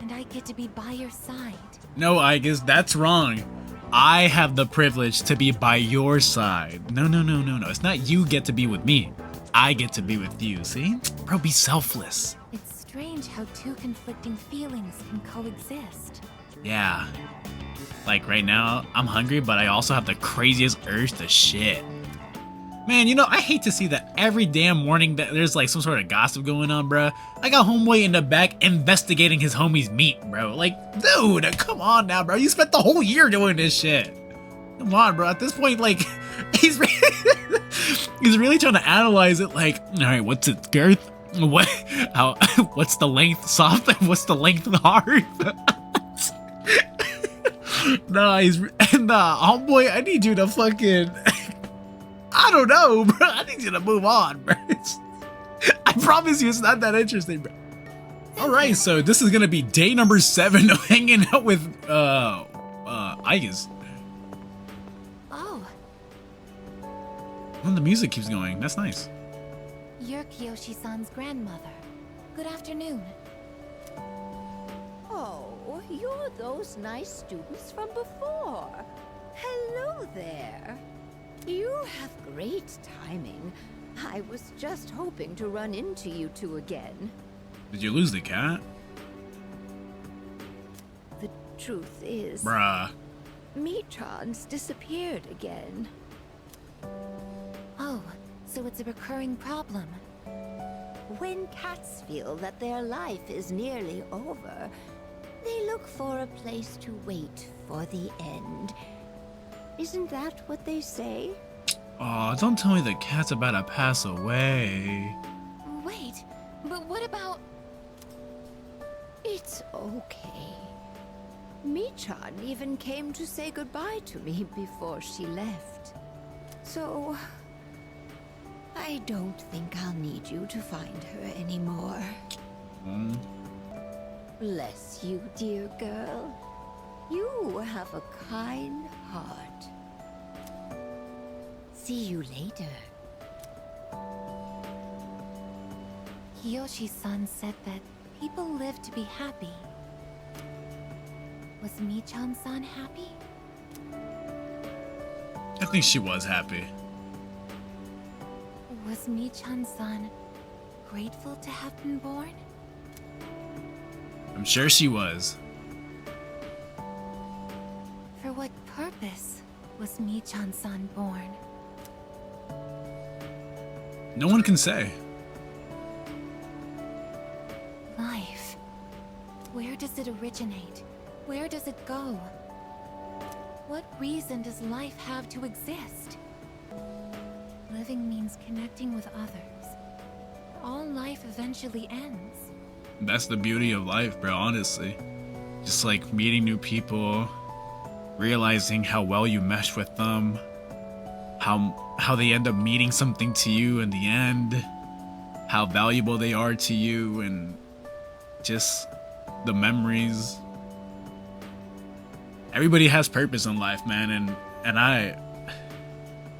and I get to be by your side. No, Aigis, that's wrong. I have the privilege to be by your side. No. It's not you get to be with me. I get to be with you, see? Bro, be selfless. It's strange how two conflicting feelings can coexist. Yeah. Like right now, I'm hungry, but I also have the craziest urge to shit. Man, you know, I hate to see that every damn morning that there's like some sort of gossip going on, bro. I got homeboy in the back investigating his homie's meat, bro. Like, dude, come on now, bro. You spent the whole year doing this shit. Come on, bro. At this point, like, he's really trying to analyze it. Like, all right, what's its girth? What's the length soft? What's the length hard? Nah, homeboy, I need you to fucking, I don't know, bro. I need you to move on, bro. I promise you it's not that interesting, bro. Alright, so this is gonna be day number 7 of hanging out with, Aigis. Oh. Well, the music keeps going. That's nice. You're Kiyoshi-san's grandmother. Good afternoon. Oh, you're those nice students from before. Hello there. You have great timing. I was just hoping to run into you two again. Did you lose the cat? The truth is... Bruh. Michan's disappeared again. Oh, so it's a recurring problem. When cats feel that their life is nearly over, they look for a place to wait for the end. Isn't that what they say? Oh, don't tell me the cat's about to pass away. Wait, but what about... It's okay. Michan even came to say goodbye to me before she left. So... I don't think I'll need you to find her anymore. Bless you, dear girl. You have a kind heart. See you later. Kiyoshi-san said that people live to be happy. Was Michan-san happy? I think she was happy. Was Michan-san grateful to have been born? I'm sure she was. For what purpose was Michan-san born? No one can say. does it originate? Where does it go? What reason does life have to exist? Living means connecting with others. All life eventually ends. That's the beauty of life, bro, honestly. Just like meeting new people, realizing how well you mesh with them, how they end up meaning something to you in the end, how valuable they are to you, and just the memories. Everybody has purpose in life, man, and I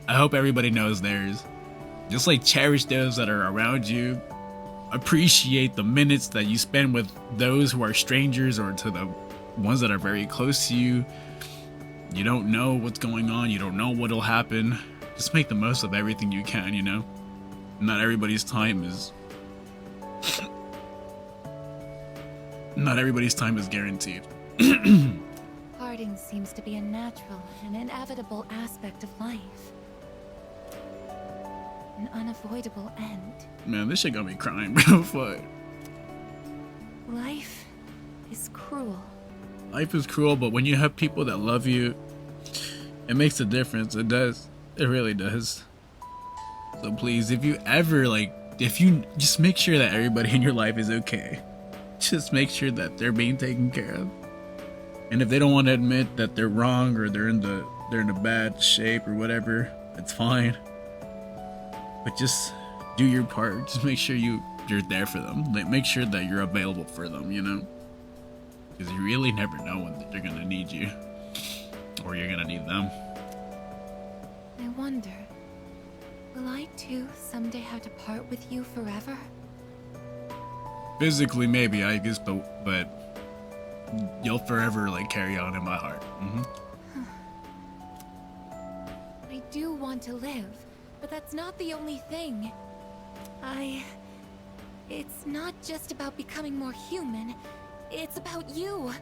hope everybody knows theirs. Just like cherish those that are around you. Appreciate the minutes that you spend with those who are strangers or to the ones that are very close to you. You don't know what's going on. You don't know what'll happen. Just make the most of everything you can, you know? Not everybody's time is... Not everybody's time is guaranteed. Parting seems to be a natural and inevitable aspect of life. An unavoidable end. Man, this shit got me crying, bro. Fuck. Life is cruel. Life is cruel, but when you have people that love you, it makes a difference. It does. It really does. So please, if you ever, just make sure that everybody in your life is okay. Just make sure that they're being taken care of. And if they don't want to admit that they're wrong or they're in a bad shape or whatever, it's fine. But just do your part. Just make sure you're there for them. Make sure that you're available for them, you know? Because you really never know when they're gonna need you. Or you're gonna need them. I wonder, will I too someday have to part with you forever? Physically, maybe, I guess, but you'll forever, carry on in my heart. I do want to live, but that's not the only thing. It's not just about becoming more human. It's about you.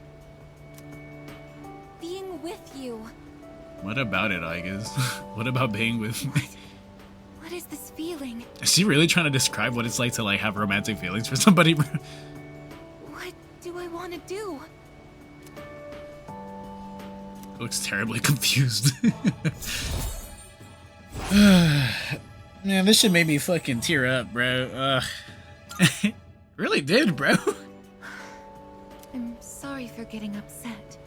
Being with you. What about it, Aigis? What about being with me? What is this feeling? Is she really trying to describe what it's like to, have romantic feelings for somebody? What do I want to do? Looks terribly confused. Man, this shit made me fucking tear up, bro. Really did, bro. I'm sorry for getting upset.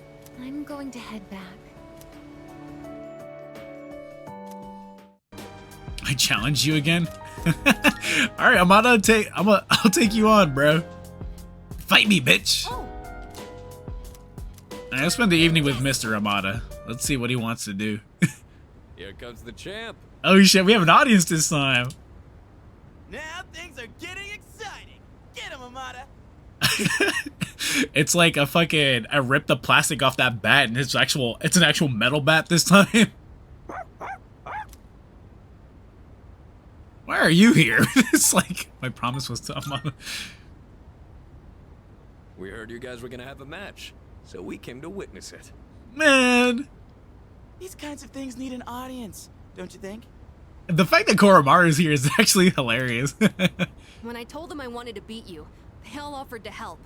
I'm going to head back. I challenge you again. All right, I'll take you on, bro. Fight me, bitch. Oh. I'll spend the evening with Mr. Amada. Let's see what he wants to do. Here comes the champ. Oh shit, we have an audience this time. Now things are getting exciting. Get him, Amada. It's like I ripped the plastic off that bat and it's an actual metal bat this time. Why are you here? It's like my promise was to Amada. We heard you guys were gonna have a match, so we came to witness it. Man. These kinds of things need an audience, don't you think? The fact that Koromaru's here is actually hilarious. When I told them I wanted to beat you, they all offered to help.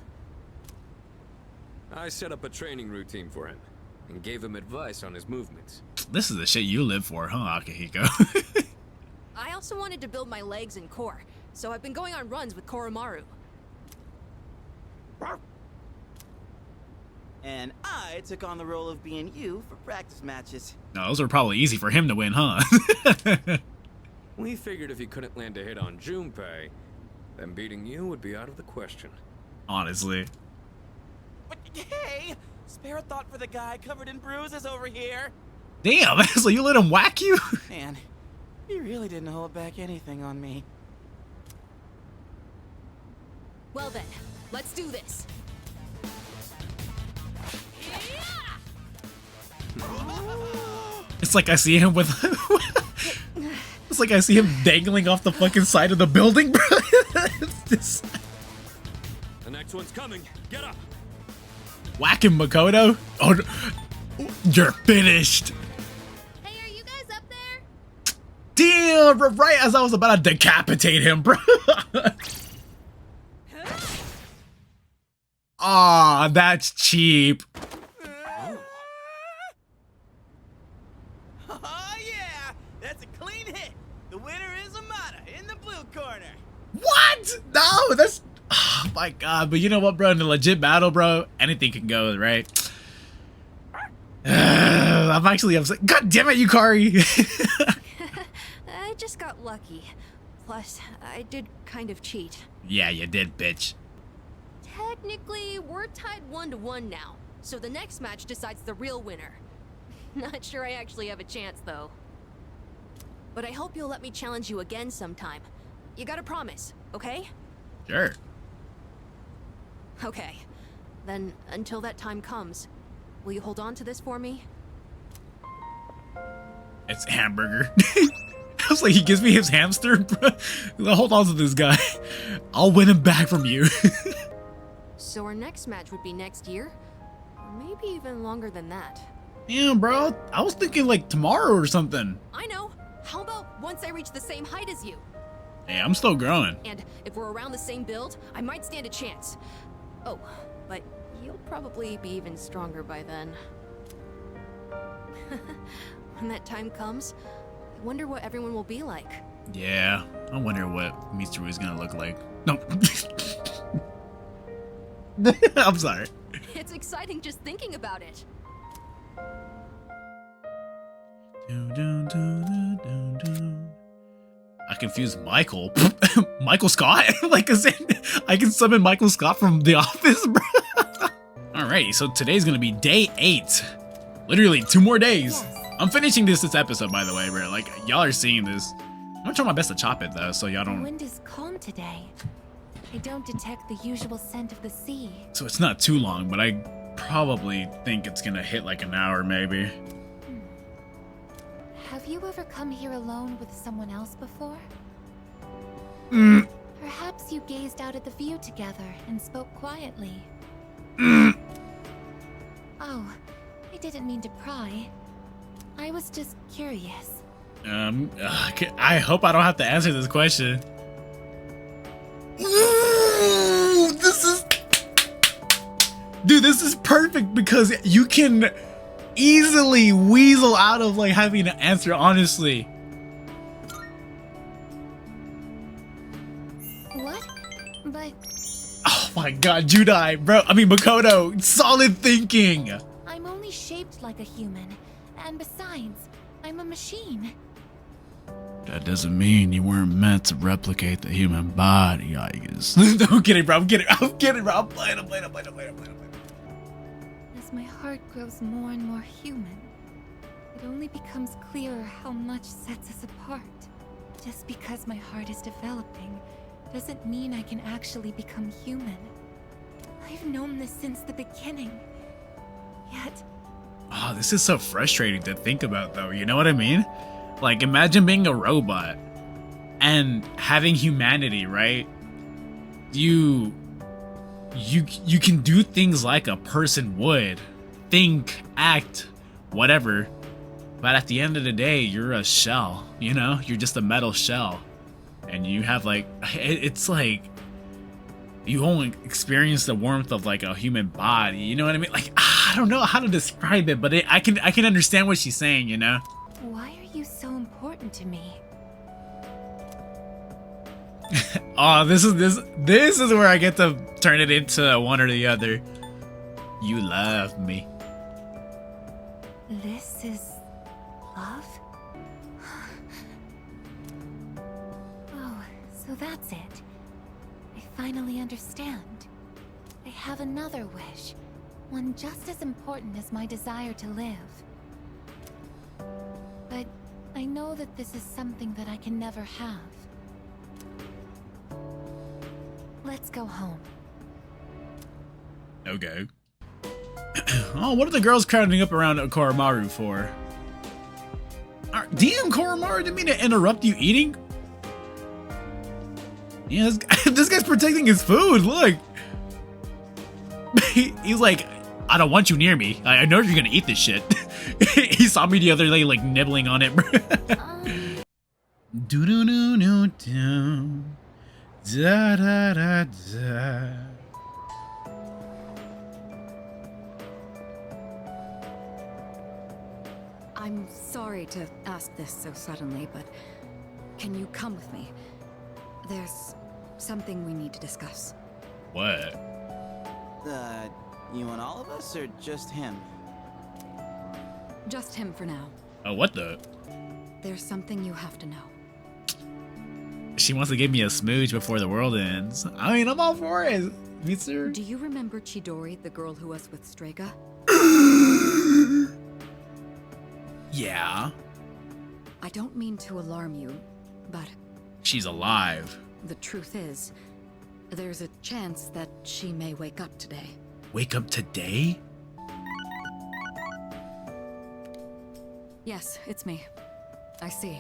I set up a training routine for him and gave him advice on his movements. This is the shit you live for, huh, Akihiko? I also wanted to build my legs and core, so I've been going on runs with Koromaru. And I took on the role of being you for practice matches. No, those were probably easy for him to win, huh? We figured if he couldn't land a hit on Junpei, then beating you would be out of the question. Honestly. But hey, spare a thought for the guy covered in bruises over here. Damn, so you let him whack you? Man, he really didn't hold back anything on me. Well then, let's do this. It's like I see him with... It's like I see him dangling off the fucking side of the building, bro. It's just... The next one's coming. Get up. Whack him, Makoto. Oh, you're finished. Hey, are you guys up there? Damn, bro, right as I was about to decapitate him, bro. Aw, that's cheap. Oh yeah, that's a clean hit. The winner is Amada in the blue corner. What? No, that's... Oh my god, but you know what, bro? In a legit battle, bro, anything can go, right? I'm actually upset. God damn it, Yukari! I just got lucky. Plus, I did kind of cheat. Yeah, you did, bitch. Technically, we're tied 1-1 now, so the next match decides the real winner. Not sure I actually have a chance, though. But I hope you'll let me challenge you again sometime. You gotta promise, okay? Sure. Okay. Then, until that time comes, will you hold on to this for me? It's hamburger. I was like, he gives me his hamster, bro. Hold on to this guy. I'll win him back from you. So our next match would be next year? Or maybe even longer than that. Damn, bro. I was thinking like tomorrow or something. I know! How about once I reach the same height as you? Hey, I'm still growing. And if we're around the same build, I might stand a chance. Oh, but you'll probably be even stronger by then. When that time comes, I wonder what everyone will be like. Yeah, I wonder what Mitsuru is gonna look like. No. I'm sorry. It's exciting just thinking about it. I confused Michael. Michael Scott? Like, I can summon Michael Scott from The Office, bro. Alright, so today's gonna be day 8. Literally 2 more days. Yes. I'm finishing this episode, by the way, bro. Like, y'all are seeing this. I'm gonna try my best to chop it, though, so y'all The don't... wind is calm today. I don't detect the usual scent of the sea. So it's not too long, but I probably think it's gonna hit like an hour, maybe. Have you ever come here alone with someone else before? Perhaps you gazed out at the view together and spoke quietly. Oh, I didn't mean to pry. I was just curious. I hope I don't have to answer this question. Ooh, this is perfect because you can easily weasel out of like having to answer honestly. What? But Oh my god, Judai, bro. I mean Makoto, solid thinking. I'm only shaped like a human. And besides, I'm a machine. That doesn't mean you weren't meant to replicate the human body, Aigis. I'm kidding, bro. I'm kidding, bro. I'm playing. As my heart grows more and more human, it only becomes clearer how much sets us apart. Just because my heart is developing doesn't mean I can actually become human. I've known this since the beginning. Yet... Oh, this is so frustrating to think about, though. You know what I mean? Like, imagine being a robot and having humanity, right? You can do things like a person would. Think, act, whatever. But at the end of the day, you're a shell, you know? You're just a metal shell. And you have like, it's like, you only experience the warmth of like a human body, you know what I mean? Like, I don't know how to describe it, but I can understand what she's saying, you know? Why are you so important to me? Oh, this is where I get to turn it into one or the other. You love me. This is... love? Oh, so that's it. I finally understand. I have another wish. One just as important as my desire to live. But I know that this is something that I can never have. Let's go home. Okay. Oh, what are the girls crowding up around Koromaru for? Damn, Koromaru, didn't mean to interrupt you eating. Yeah, this guy's protecting his food, look. He's like, I don't want you near me. I know you're gonna eat this shit. He saw me the other day, like, nibbling on it, bro. Do-do-do-do-do. Da-da-da-da. I'm sorry to ask this so suddenly, but can you come with me? There's something we need to discuss. What? You and all of us, or just him? Just him for now. Oh, what the? There's something you have to know. She wants to give me a smooch before the world ends. I mean, I'm all for it, Mitsu. Do you remember Chidori, the girl who was with Strega? Yeah. I don't mean to alarm you, but She's alive. the truth is, there's a chance that she may wake up today. Wake up today? Yes, it's me. I see.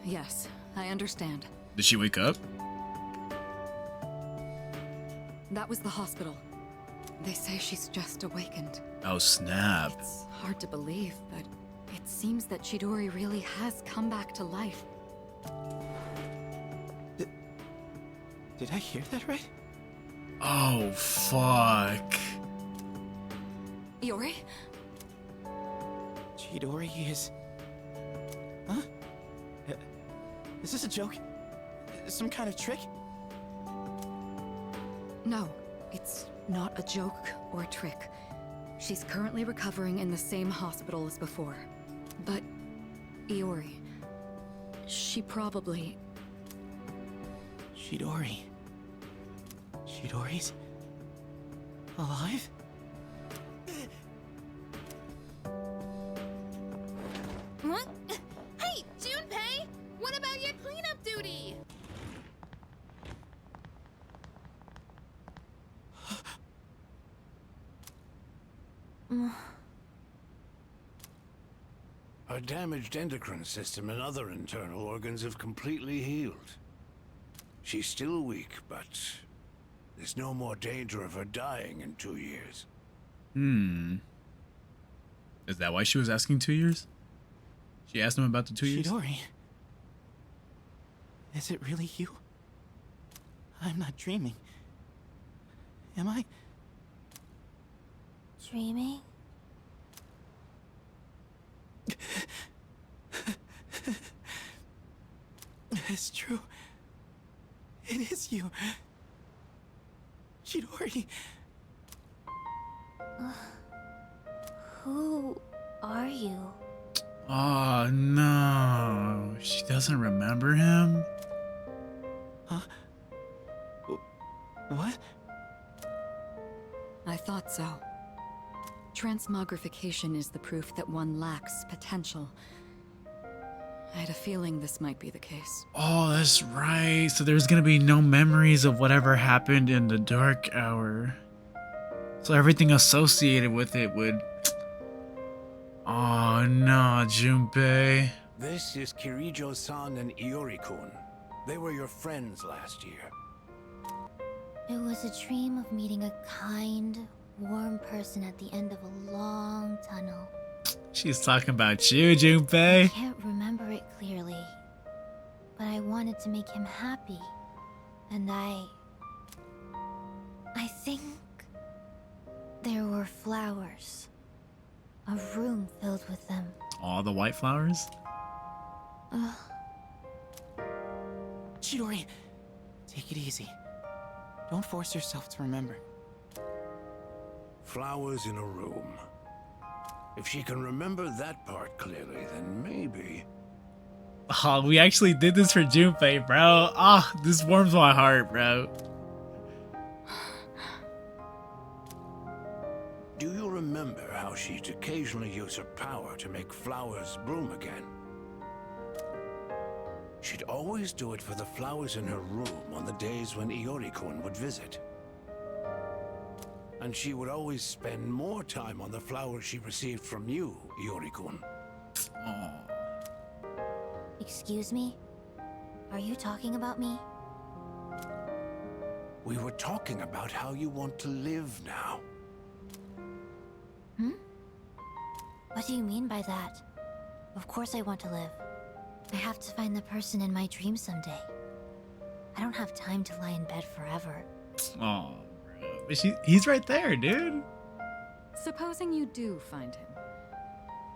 Yes, I understand. Did she wake up? That was the hospital. They say she's just awakened. Oh, snap. It's hard to believe, but it seems that Chidori really has come back to life. Did I hear that right? Oh, fuck. Iori? Chidori is... Huh? Is this a joke? Some kind of trick? No, it's not a joke or a trick. She's currently recovering in the same hospital as before. But Iori, she probably... Chidori. Chidori's... alive? What? Hey, Junpei! What about your cleanup duty? Her damaged endocrine system and other internal organs have completely healed. She's still weak, but there's no more danger of her dying in 2 years. Is that why she was asking 2 years? She asked him about the 2 years? Chidori. Is it really you? I'm not dreaming. Am I? Dreaming? It's true. It is you. Chidori. Who are you? Oh, no. She doesn't remember him? Huh? What? I thought so. Transmogrification is the proof that one lacks potential. I had a feeling this might be the case. Oh, that's right. So there's gonna be no memories of whatever happened in the dark hour. So everything associated with it would... Oh, no, Junpei. This is Kirijo-san and Iori-kun. They were your friends last year. It was a dream of meeting a kind, warm person at the end of a long tunnel. She's talking about you, Junpei. I can't remember it clearly, but I wanted to make him happy. And I think there were flowers. A room filled with them. All the white flowers? Chidori, take it easy. Don't force yourself to remember. Flowers in a room. If she can remember that part clearly, then maybe... Oh, we actually did this for Junpei, bro. Ah, oh, this warms my heart, bro. Do you remember how she'd occasionally use her power to make flowers bloom again? She'd always do it for the flowers in her room on the days when Iori-kun would visit. And she would always spend more time on the flowers she received from you, Iori-kun. Oh. Excuse me? Are you talking about me? We were talking about how you want to live now. What do you mean by that? Of course I want to live. I have to find the person in my dream someday. I don't have time to lie in bed forever. Oh, bro. But he's right there, dude. Supposing you do find him,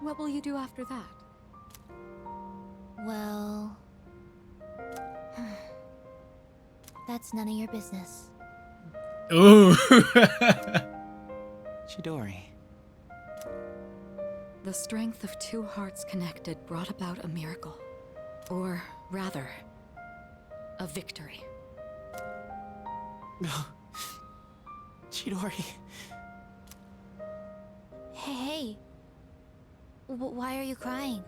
What will you do after that? Well... that's none of your business. Ooh. Chidori. The strength of two hearts connected brought about a miracle. Or rather, a victory. Chidori. Hey. Why are you crying?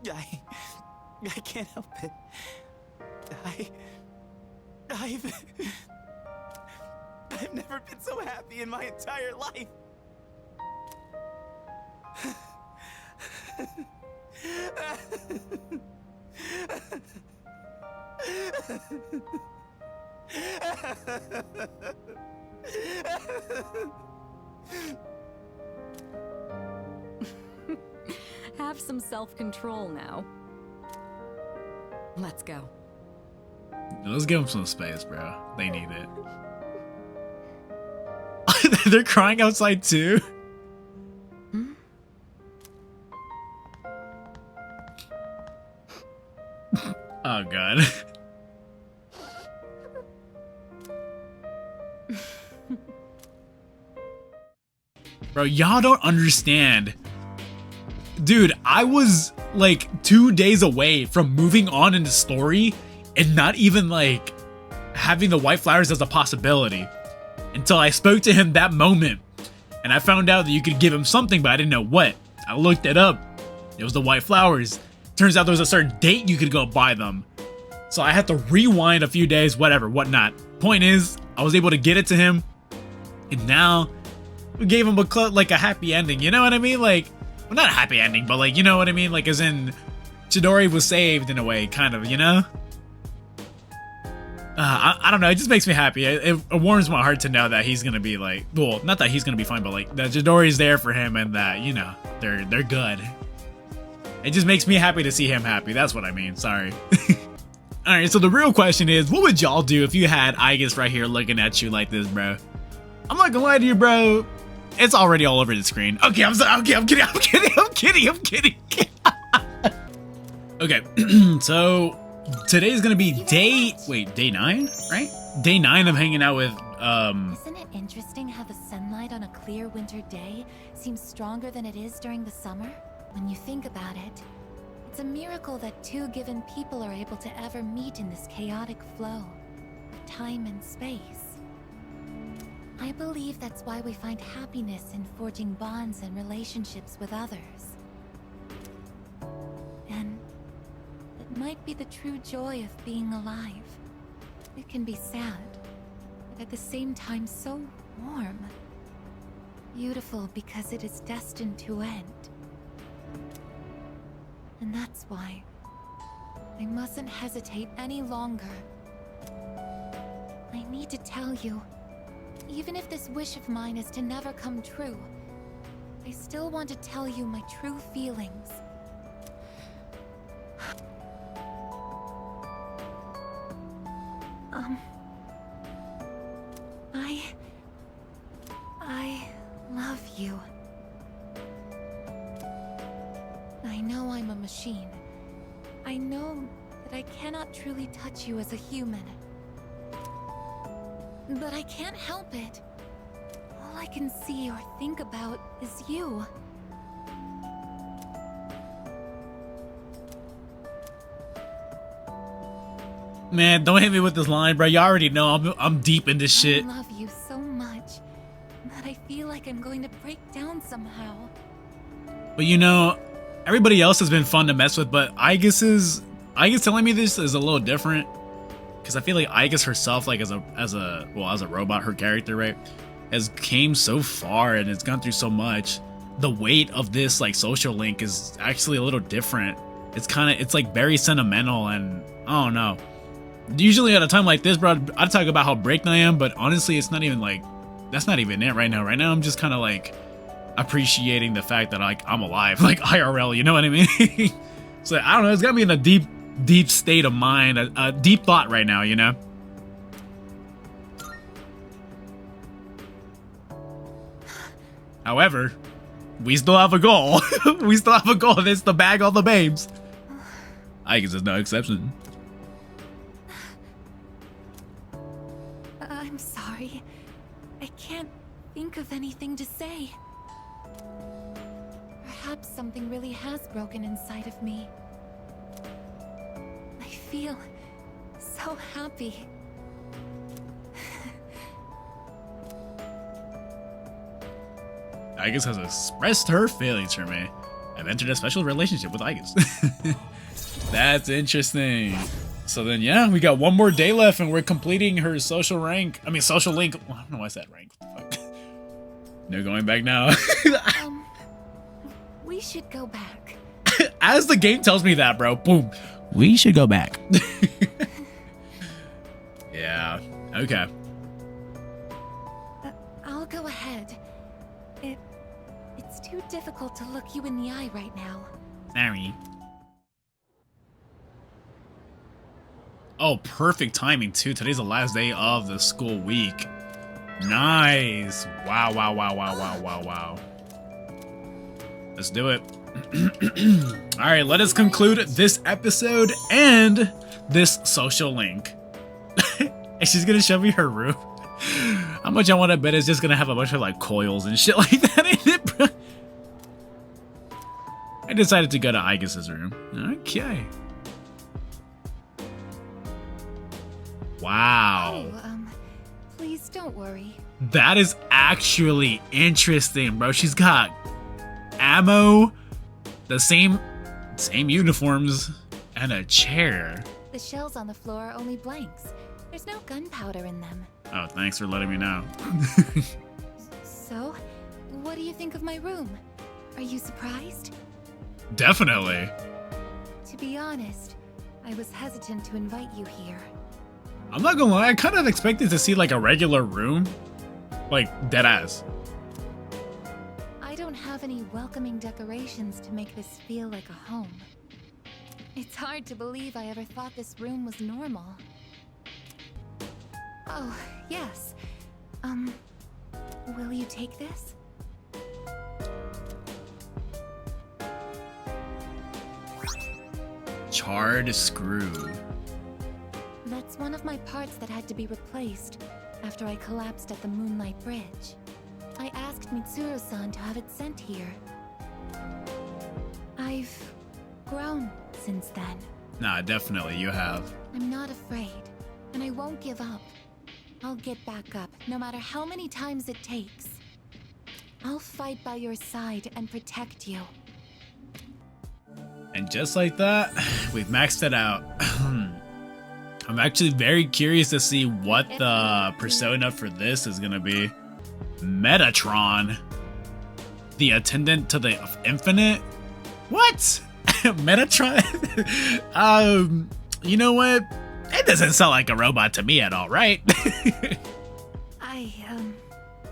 I can't help it. I've never been so happy in my entire life. Have some self-control now. Let's go. Let's give them some space, bro. They need it. They're crying outside too. Hmm? Oh god. Bro, y'all don't understand. Dude, I was like 2 days away from moving on in the story and not even like having the white flowers as a possibility until I spoke to him that moment and I found out that you could give him something, but I didn't know what. I looked it up. It was the white flowers. Turns out there was a certain date you could go buy them. So I had to rewind a few days, whatever, whatnot. Point is, I was able to get it to him, and now we gave him like a happy ending. You know what I mean? Like, well, not a happy ending, but like, you know what I mean? Like, as in, Chidori was saved in a way, kind of, you know? I don't know, it just makes me happy. It warms my heart to know that he's gonna be like, well, not that he's gonna be fine, but like, that Chidori's there for him and that, you know, they're good. It just makes me happy to see him happy. That's what I mean, sorry. Alright, so the real question is, what would y'all do if you had Aigis right here looking at you like this, bro? I'm not gonna lie to you, bro. It's already all over the screen. Okay, I'm kidding. Okay, so today's gonna be day 9, right? Day 9 of hanging out with, Isn't it interesting how the sunlight on a clear winter day seems stronger than it is during the summer? When you think about it, it's a miracle that two given people are able to ever meet in this chaotic flow of time and space. I believe that's why we find happiness in forging bonds and relationships with others. And it might be the true joy of being alive. It can be sad, but at the same time so warm. Beautiful because it is destined to end. And that's why I mustn't hesitate any longer. I need to tell you, even if this wish of mine is to never come true, I still want to tell you my true feelings. I love you. I know I'm a machine. I know that I cannot truly touch you as a human. But I can't help it. All I can see or think about is you. man, don't hit me with this line, bro. You already know I'm deep in this shit. I love you so much that I feel like I'm going to break down somehow. But you know, everybody else has been fun to mess with, but Aigis telling me this is a little different. Because I feel like Aigis herself, like as a robot, her character, right, has came so far and has gone through so much. The weight of this like social link is actually a little different. It's like very sentimental, and I don't know. Usually at a time like this, bro, I'd talk about how breakdown I am, but honestly, it's not even like, that's not even it right now. Right now, I'm just kind of like appreciating the fact that like I'm alive, like IRL, you know what I mean? So I don't know, it's got me in a deep state of mind, a deep thought right now, you know? However, we still have a goal. We still have a goal, and it's to bag all the babes. Aigis is no exception. I'm sorry. I can't think of anything to say. Perhaps something really has broken inside of me. I feel so happy. Aigis has expressed her feelings for me. I've entered a special relationship with Aigis. That's interesting. So then, yeah, we got one more day left and we're completing her social rank. I mean, social link. Well, I don't know why I said rank. What the fuck? No going back now. We should go back. As the game tells me that, bro. Boom. We should go back. Yeah. Okay. I'll go ahead. It's too difficult to look you in the eye right now. Sorry. Oh, perfect timing too. Today's the last day of the school week. Nice. Wow, wow, wow, wow, wow, wow, wow. Let's do it. All right, let us conclude this episode and this social link. And she's gonna show me her room. How much I want to bet it's just gonna have a bunch of like coils and shit like that in it, bro. I decided to go to Aigis' room. Okay. Wow. Oh, please don't worry. That is actually interesting, bro. She's got ammo, the same uniforms, and a chair. The shells on the floor are only blanks. There's no gunpowder in them. Oh, thanks for letting me know. So, what do you think of my room? Are you surprised? Definitely. To be honest, I was hesitant to invite you here. I'm not gonna lie, I kind of expected to see like a regular room. Like, deadass. I don't have any welcoming decorations to make this feel like a home. It's hard to believe I ever thought this room was normal. Oh, yes. Will you take this? Charred screw. That's one of my parts that had to be replaced after I collapsed at the Moonlight Bridge. I asked Mitsuru-san to have it sent here. I've grown since then. Nah, definitely, you have. I'm not afraid, and I won't give up. I'll get back up, no matter how many times it takes. I'll fight by your side and protect you. And just like that, we've maxed it out. I'm actually very curious to see what the persona for this is gonna be. Metatron. The attendant to the infinite? What? Metatron? You know what? It doesn't sound like a robot to me at all, right? I,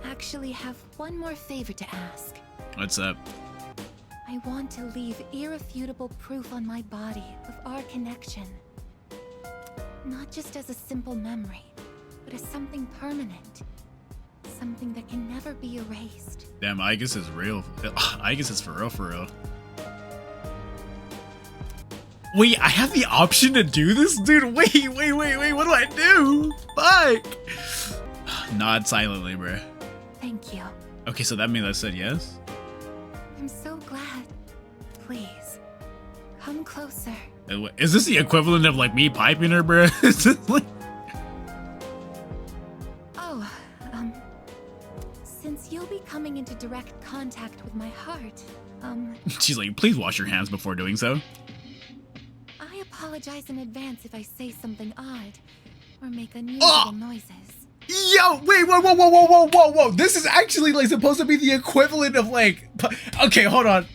actually have one more favor to ask. What's up? I want to leave irrefutable proof on my body of our connection. Not just as a simple memory, but as something permanent. Something that can never be erased. Damn, Aigis is real. Aigis is for real, for real. Wait, I have the option to do this? Dude, wait, what do I do? Fuck! Nod silently, bruh. Thank you. Okay, so that means I said yes? I'm so glad. Please, come closer. Is this the equivalent of like me piping her, bruh? Is this like... Oh, since you'll be coming into direct contact with my heart, She's like, please wash your hands before doing so. I apologize in advance if I say something odd or make unusual noises. Yo, wait, whoa. This is actually like supposed to be the equivalent of like, okay, hold on.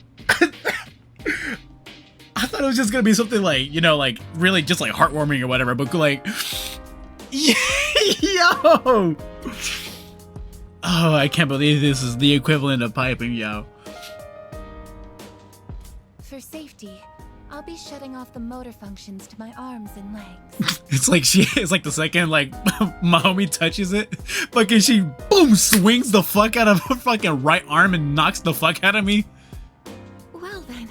I thought it was just gonna be something like, you know, like really just like heartwarming or whatever, but like, yo. Oh, I can't believe this is the equivalent of piping, yo. For safety, I'll be shutting off the motor functions to my arms and legs. It's like the second like my homie touches it, fucking she boom swings the fuck out of her fucking right arm and knocks the fuck out of me. Well then,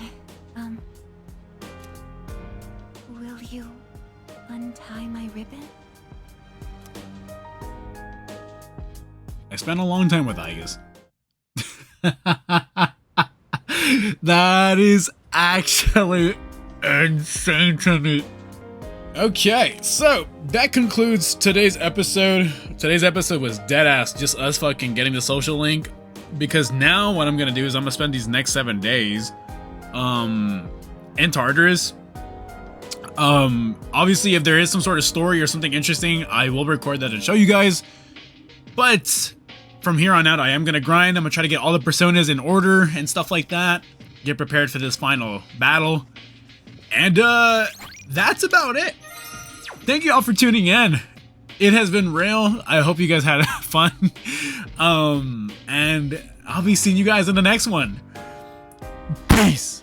will you untie my ribbon? I spent a long time with Aigis. That is actually insane to me. Okay, so that concludes today's episode. Today's episode was deadass just us fucking getting the social link, because now what I'm gonna do is I'm gonna spend these next 7 days in Tartarus. Obviously if there is some sort of story or something interesting, I will record that and show you guys, but from here on out I am gonna grind. I'm gonna try to get all the personas in order and stuff like that, get prepared for this final battle, and that's about it. Thank you all for tuning in. It has been real. I hope you guys had fun. And I'll be seeing you guys in the next one. Peace.